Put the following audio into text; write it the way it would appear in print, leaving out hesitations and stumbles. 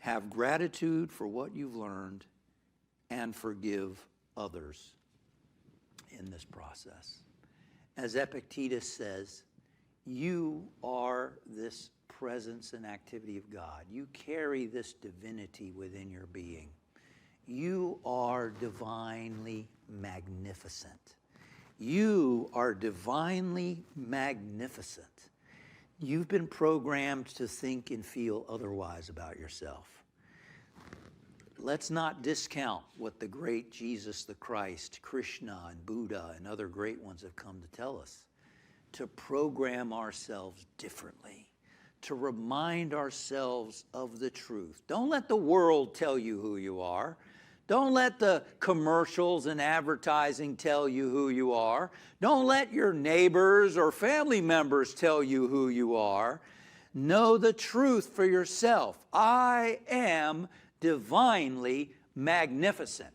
Have gratitude for what you've learned and forgive others in this process. As Epictetus says, you are this presence and activity of God. You carry this divinity within your being. You are divinely magnificent. You are divinely magnificent. You've been programmed to think and feel otherwise about yourself. Let's not discount what the great Jesus the Christ, Krishna and Buddha and other great ones have come to tell us. To program ourselves differently. To remind ourselves of the truth. Don't let the world tell you who you are. Don't let the commercials and advertising tell you who you are. Don't let your neighbors or family members tell you who you are. Know the truth for yourself. I am divinely magnificent.